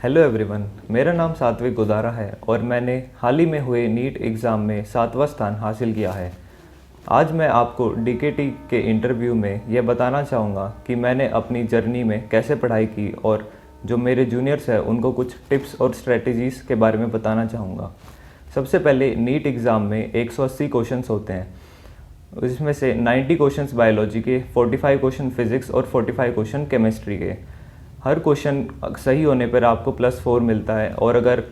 Hello everyone, मेरा नाम सात्विक गोदारा है और मैंने हाल ही में हुए नीट एग्ज़ाम में 7वां स्थान हासिल किया है। आज मैं आपको डीकेटी के इंटरव्यू में यह बताना चाहूँगा कि मैंने अपनी जर्नी में कैसे पढ़ाई की और जो मेरे जूनियर्स हैं उनको कुछ टिप्स और स्ट्रेटजीज़ के बारे में बताना चाहूँगा। सबसे पहले नीट एग्ज़ाम में 180 क्वेश्चंस होते हैं। इसमें से 90 क्वेश्चंस बायोलॉजी के, 45 क्वेश्चन फिज़िक्स और 45 क्वेश्चन केमिस्ट्री के। हर क्वेश्चन सही होने पर आपको +4 मिलता है और अगर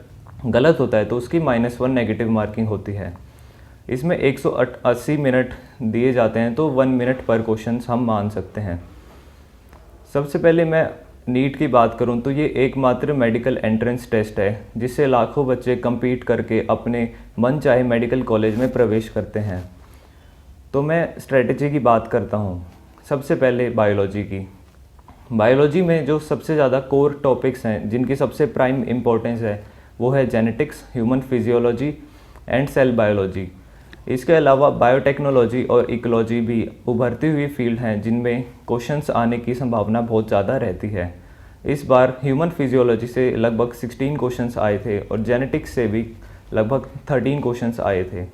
गलत होता है तो उसकी -1 नेगेटिव मार्किंग होती है। इसमें 180 मिनट दिए जाते हैं, तो 1 मिनट पर क्वेश्चन हम मान सकते हैं। सबसे पहले मैं नीट की बात करूं तो ये एकमात्र मेडिकल एंट्रेंस टेस्ट है जिससे लाखों बच्चे compete करके अपने मन चाहे मेडिकल कॉलेज में प्रवेश करते हैं। तो मैं स्ट्रेटजी की बात करता हूं। सबसे पहले बायोलॉजी में जो सबसे ज़्यादा कोर टॉपिक्स हैं जिनकी सबसे प्राइम इम्पोर्टेंस है वो है genetics, human physiology and cell biology. इसके अलावा बायोटेक्नोलॉजी और इकोलॉजी भी उभरती हुई फील्ड हैं जिनमें क्वेश्चंस आने की संभावना बहुत ज़्यादा रहती है। इस बार ह्यूमन फिजियोलॉजी से लगभग 16 क्वेश्चंस आए थे और जेनेटिक्स से भी लगभग 13 क्वेश्चंस आए थे।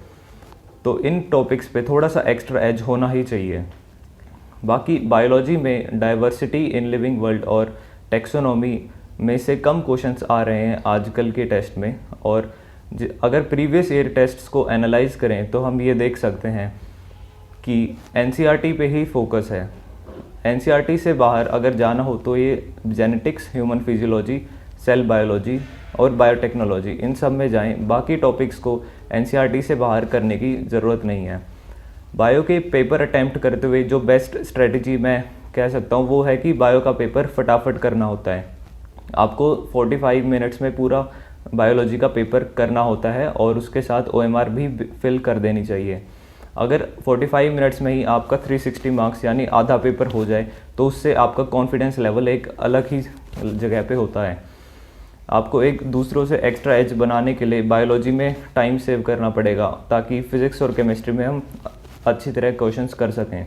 तो इन टॉपिक्स पे थोड़ा सा एक्स्ट्रा एज होना ही चाहिए। बाकी बायोलॉजी में डाइवर्सिटी इन लिविंग वर्ल्ड और टेक्सोनॉमी में से कम क्वेश्चंस आ रहे हैं आजकल के टेस्ट में। और अगर प्रीवियस ईयर टेस्ट्स को एनालाइज करें तो हम ये देख सकते हैं कि एनसीईआरटी पे ही फोकस है। एनसीईआरटी से बाहर अगर जाना हो तो ये genetics, human physiology, cell biology और बायोटेक्नोलॉजी, इन सब में जाएं। बाकी टॉपिक्स को एनसीईआरटी से बाहर करने की ज़रूरत नहीं है। बायो के पेपर अटैम्प्ट करते हुए जो बेस्ट स्ट्रेटजी मैं कह सकता हूँ वो है कि बायो का पेपर फटाफट करना होता है। आपको 45 मिनट्स में पूरा बायोलॉजी का पेपर करना होता है और उसके साथ ओएमआर भी फिल कर देनी चाहिए। अगर 45 मिनट्स में ही आपका 360 मार्क्स यानी आधा पेपर हो जाए तो उससे आपका कॉन्फिडेंस लेवल एक अलग ही जगह पे होता है। आपको एक दूसरों से एक्स्ट्रा एज बनाने के लिए बायोलॉजी में टाइम सेव करना पड़ेगा ताकि फिज़िक्स और केमिस्ट्री में हम अच्छी तरह क्वेश्चंस कर सकें।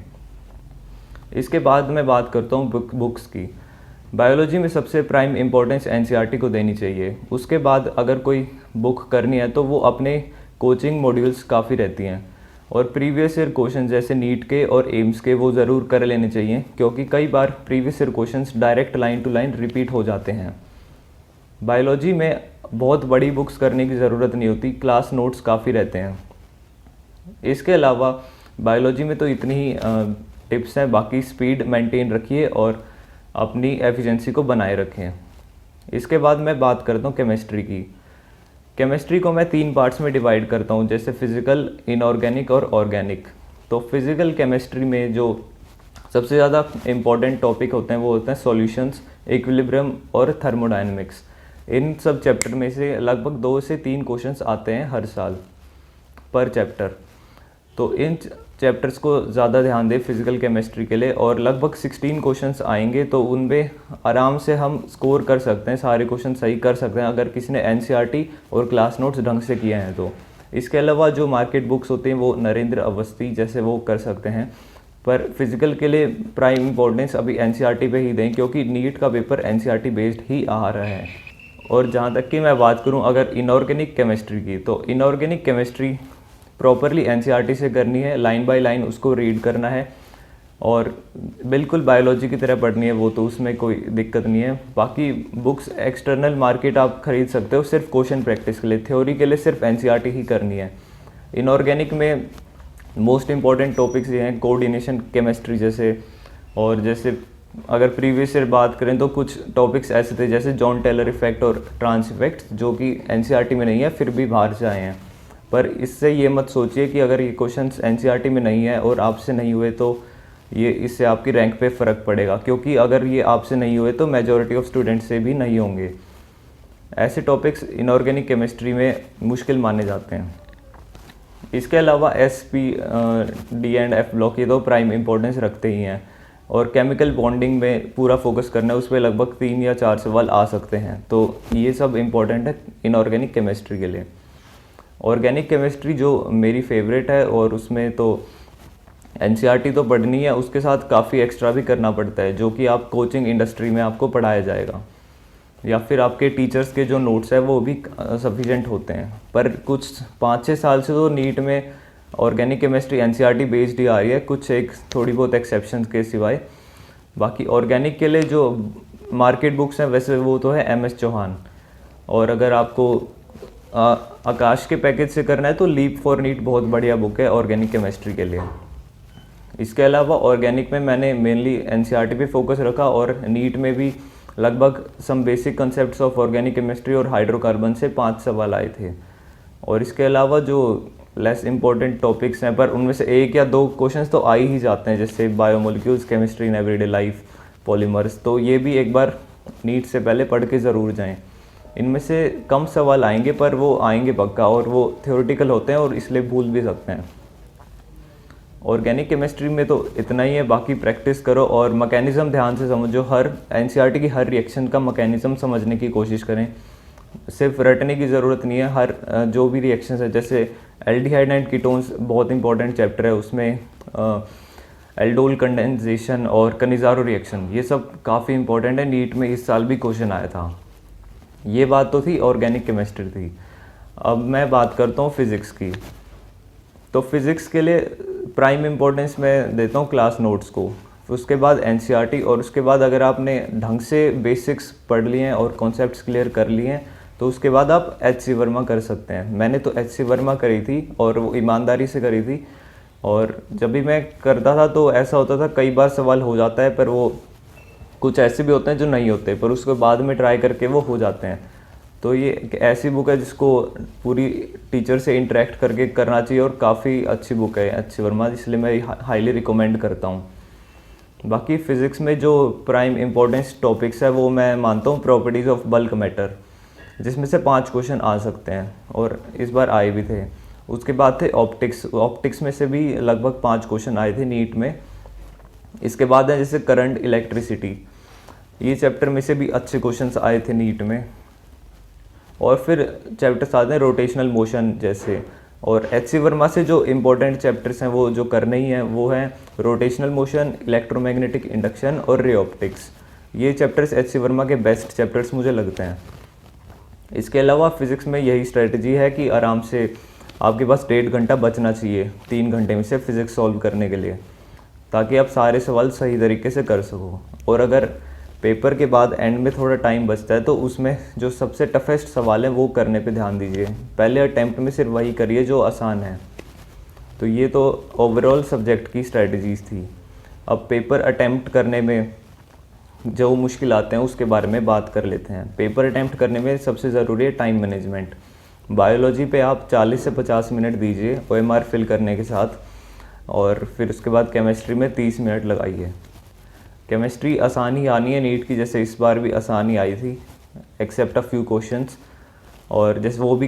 इसके बाद मैं बात करता हूँ बुक्स की। बायोलॉजी में सबसे प्राइम इम्पोर्टेंस एनसीईआरटी को देनी चाहिए। उसके बाद अगर कोई बुक करनी है तो वो अपने कोचिंग मॉड्यूल्स काफ़ी रहती हैं और प्रीवियस ईयर क्वेश्चन जैसे नीट के और एम्स के वो ज़रूर कर लेने चाहिए, क्योंकि कई बार previous year questions direct line to line repeat हो जाते हैं। बायोलॉजी में बहुत बड़ी बुक्स करने की ज़रूरत नहीं होती, क्लास नोट्स काफ़ी रहते हैं। इसके अलावा बायोलॉजी में तो इतनी ही टिप्स हैं। बाकी स्पीड मेंटेन रखिए और अपनी एफिशिएंसी को बनाए रखें। इसके बाद मैं बात करता हूँ केमिस्ट्री की। केमिस्ट्री को मैं 3 पार्ट्स में डिवाइड करता हूँ, जैसे फिज़िकल, इनऑर्गेनिक और ऑर्गेनिक। तो फिज़िकल केमिस्ट्री में जो सबसे ज़्यादा इम्पॉर्टेंट टॉपिक होते हैं वो होते हैं सॉल्यूशंस, इक्विलिब्रियम और थर्मोडायनेमिक्स। इन सब चैप्टर में से लगभग 2 से 3 क्वेश्चंस आते हैं हर साल पर चैप्टर। तो इन चैप्टर्स को ज़्यादा ध्यान दें फिज़िकल केमिस्ट्री के लिए, और लगभग 16 क्वेश्चंस आएंगे तो उनमें आराम से हम स्कोर कर सकते हैं, सारे क्वेश्चन सही कर सकते हैं अगर किसी ने एनसीईआरटी और क्लास नोट्स ढंग से किए हैं तो। इसके अलावा जो मार्केट बुक्स होती हैं वो नरेंद्र अवस्थी जैसे वो कर सकते हैं, पर फिज़िकल के लिए प्राइम इम्पोर्टेंस अभी एनसीईआरटी पे ही दें, क्योंकि नीट का पेपर एनसीईआरटी बेस्ड ही आ रहा है। और जहाँ तक कि मैं बात करूँ अगर इनऑर्गेनिक केमिस्ट्री की, तो इनऑर्गेनिक केमिस्ट्री प्रॉपरली एनसीईआरटी से करनी है, लाइन बाय लाइन उसको रीड करना है और बिल्कुल बायोलॉजी की तरह पढ़नी है, वो तो उसमें कोई दिक्कत नहीं है। बाकी बुक्स एक्सटर्नल मार्केट आप खरीद सकते हो सिर्फ क्वेश्चन प्रैक्टिस के लिए, थ्योरी के लिए सिर्फ एनसीईआरटी ही करनी है। इनऑर्गेनिक में मोस्ट इंपॉर्टेंट टॉपिक्स ये हैं कोऑर्डिनेशन केमिस्ट्री जैसे, और जैसे अगर प्रीवियस ईयर बात करें तो कुछ टॉपिक्स ऐसे थे जैसे जॉन टेलर इफेक्ट और ट्रांस इफेक्ट, जो कि एनसीईआरटी में नहीं है फिर भी बाहर से आए हैं। पर इससे ये मत सोचिए कि अगर ये क्वेश्चंस एनसीईआरटी में नहीं है और आपसे नहीं हुए तो ये इससे आपकी रैंक पे फ़र्क पड़ेगा, क्योंकि अगर ये आपसे नहीं हुए तो मेजॉरिटी ऑफ स्टूडेंट्स से भी नहीं होंगे। ऐसे टॉपिक्स इनऑर्गेनिक केमिस्ट्री में मुश्किल माने जाते हैं। इसके अलावा SP, D and F block ये तो प्राइम इम्पोर्टेंस रखते ही हैं, और केमिकल बॉन्डिंग में पूरा फोकस करना है, उस पर लगभग 3 या 4 सवाल आ सकते हैं। तो ये सब इम्पोर्टेंट है इनऑर्गेनिक केमिस्ट्री के लिए। ऑर्गेनिक केमिस्ट्री जो मेरी फेवरेट है, और उसमें तो एनसीईआरटी तो पढ़नी है, उसके साथ काफ़ी एक्स्ट्रा भी करना पड़ता है जो कि आप कोचिंग इंडस्ट्री में आपको पढ़ाया जाएगा। या फिर आपके टीचर्स के जो नोट्स है वो भी सफिशेंट होते हैं। पर कुछ 5-6 साल से तो नीट में ऑर्गेनिक केमिस्ट्री एनसीईआरटी बेस्ड ही आ रही है, कुछ एक थोड़ी बहुत एक्सेप्शंस के सिवाय। बाकी ऑर्गेनिक के लिए जो मार्केट बुक्स हैं वैसे वो तो है एमएस चौहान, और अगर आपको आकाश के पैकेज से करना है तो लीप फॉर नीट बहुत बढ़िया बुक है ऑर्गेनिक केमिस्ट्री के लिए। इसके अलावा ऑर्गेनिक में मैंने मेनली एनसीईआरटी पे फोकस रखा, और नीट में भी लगभग some basic concepts of organic chemistry और हाइड्रोकार्बन से 5 सवाल आए थे। और इसके अलावा जो लेस इंपॉर्टेंट टॉपिक्स हैं पर उनमें से 1 या 2 क्वेश्चंस तो आ ही जाते हैं, जैसे biomolecules, chemistry in everyday life, polymers, तो ये भी एक बार नीट से पहले पढ़ के ज़रूर जाएं। इनमें से कम सवाल आएंगे पर वो आएंगे पक्का, और वो थ्योरेटिकल होते हैं और इसलिए भूल भी सकते हैं। ऑर्गेनिक केमिस्ट्री में तो इतना ही है, बाकी प्रैक्टिस करो और मैकेनिज़्म ध्यान से समझो। हर एनसीईआरटी की हर रिएक्शन का मैकेनिज़्म समझने की कोशिश करें, सिर्फ रटने की ज़रूरत नहीं है। हर जो भी रिएक्शंस है, जैसे एल्डिहाइड एंड कीटोन्स बहुत इंपॉर्टेंट चैप्टर है, उसमें एल्डोल कंडेंसेशन और कनिज़ारो रिएक्शन, ये सब काफ़ी इंपॉर्टेंट है, नीट में इस साल भी क्वेश्चन आया था। ये बात तो थी ऑर्गेनिक केमिस्ट्री थी। अब मैं बात करता हूँ फिज़िक्स की। तो फिज़िक्स के लिए प्राइम इम्पोर्टेंस मैं देता हूँ क्लास नोट्स को, उसके बाद एनसीईआरटी, और उसके बाद अगर आपने ढंग से बेसिक्स पढ़ लिए हैं और कॉन्सेप्ट्स क्लियर कर लिए हैं तो उसके बाद आप एचसी वर्मा कर सकते हैं। मैंने तो एचसी वर्मा करी थी और वो ईमानदारी से करी थी, और जब भी मैं करता था तो ऐसा होता था कई बार सवाल हो जाता है, पर वो कुछ ऐसे भी होते हैं जो नहीं होते, पर उसके बाद में ट्राई करके वो हो जाते हैं। तो ये एक ऐसी बुक है जिसको पूरी टीचर से इंटरेक्ट करके करना चाहिए, और काफ़ी अच्छी बुक है एचसी वर्मा, इसलिए मैं हाईली रिकमेंड करता हूँ। बाकी फ़िज़िक्स में जो प्राइम इम्पोर्टेंस टॉपिक्स है वो मैं मानता हूँ प्रॉपर्टीज़ ऑफ बल्क मैटर, जिसमें से 5 क्वेश्चन आ सकते हैं, और इस बार आए भी थे। उसके बाद थे ऑप्टिक्स में से भी लगभग 5 क्वेश्चन आए थे नीट में। इसके बाद है जैसे करंट, इलेक्ट्रिसिटी, ये चैप्टर में से भी अच्छे क्वेश्चंस आए थे नीट में। और फिर चैप्टर्स आते हैं रोटेशनल मोशन जैसे, और एचसी वर्मा से जो इम्पोर्टेंट चैप्टर्स हैं वो जो करने ही हैं वो हैं रोटेशनल मोशन, इलेक्ट्रोमैग्नेटिक इंडक्शन और रे ऑप्टिक्स। ये चैप्टर्स एचसी वर्मा के बेस्ट चैप्टर्स मुझे लगते हैं। इसके अलावा फ़िज़िक्स में यही स्ट्रेटजी है कि आराम से आपके पास 1.5 घंटा बचना चाहिए 3 घंटे में से फ़िज़िक्स सॉल्व करने के लिए, ताकि आप सारे सवाल सही तरीके से कर सको। और अगर पेपर के बाद एंड में थोड़ा टाइम बचता है तो उसमें जो सबसे टफेस्ट सवाल हैं वो करने पे ध्यान दीजिए। पहले अटैम्प्ट में सिर्फ वही करिए जो आसान है। तो ये तो ओवरऑल सब्जेक्ट की स्ट्रेटजीज़ थी। अब पेपर अटैम्प्ट करने में जो मुश्किल आते हैं उसके बारे में बात कर लेते हैं। पेपर अटैम्प्ट करने में सबसे ज़रूरी है टाइम मैनेजमेंट। बायोलॉजी पे आप 40 से 50 मिनट दीजिए OMR फिल करने के साथ, और फिर उसके बाद केमिस्ट्री में 30 मिनट लगाइए। केमिस्ट्री आसान ही आनी है नीट की, जैसे इस बार भी आसान ही आई थी एक्सेप्ट अ फ्यू क्वेश्चंस। और जैसे वो भी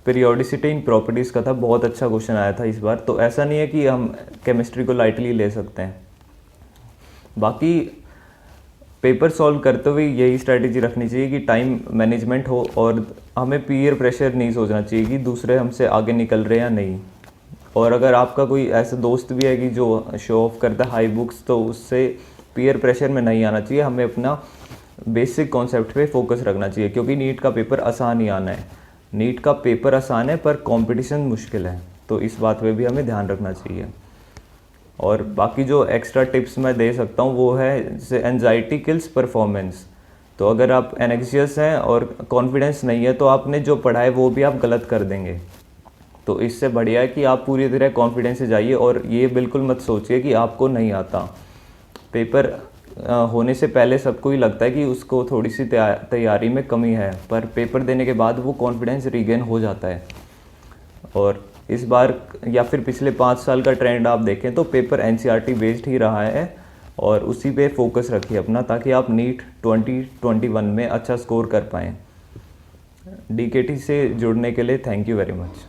पीरियोडिसिटी इन प्रॉपर्टीज़ का था, बहुत अच्छा क्वेश्चन आया था इस बार। तो ऐसा नहीं है कि हम केमिस्ट्री को लाइटली ले सकते हैं। बाकी पेपर सॉल्व करते हुए यही स्ट्रैटेजी रखनी चाहिए कि टाइम मैनेजमेंट हो, और हमें पीयर प्रेशर नहीं सोचना चाहिए कि दूसरे हमसे आगे निकल रहे हैं या नहीं। और अगर आपका कोई ऐसा दोस्त भी है कि जो शो ऑफ करता है हाई बुक्स, तो उससे पीयर प्रेशर में नहीं आना चाहिए। हमें अपना बेसिक कॉन्सेप्ट पे फोकस रखना चाहिए, क्योंकि नीट का पेपर आसान ही आना है। नीट का पेपर आसान है पर कंपटीशन मुश्किल है, तो इस बात पे भी हमें ध्यान रखना चाहिए। और बाकी जो एक्स्ट्रा टिप्स मैं दे सकता हूँ वो है जैसे एंजाइटी किल्स परफॉर्मेंस। तो अगर आप एनेक्सियस हैं और कॉन्फिडेंस नहीं है तो आपने जो पढ़ा है वो भी आप गलत कर देंगे। तो इससे बढ़िया है कि आप पूरी तरह कॉन्फिडेंस से जाइए, और ये बिल्कुल मत सोचिए कि आपको नहीं आता। पेपर होने से पहले सबको ही लगता है कि उसको थोड़ी सी तैयारी में कमी है, पर पेपर देने के बाद वो कॉन्फिडेंस रीगेन हो जाता है। और इस बार या फिर पिछले 5 साल का ट्रेंड आप देखें तो पेपर एनसीईआरटी बेस्ड ही रहा है, और उसी पे फोकस रखिए अपना, ताकि आप नीट 2021 में अच्छा स्कोर कर पाएँ। डीकेटी से जुड़ने के लिए थैंक यू वेरी मच।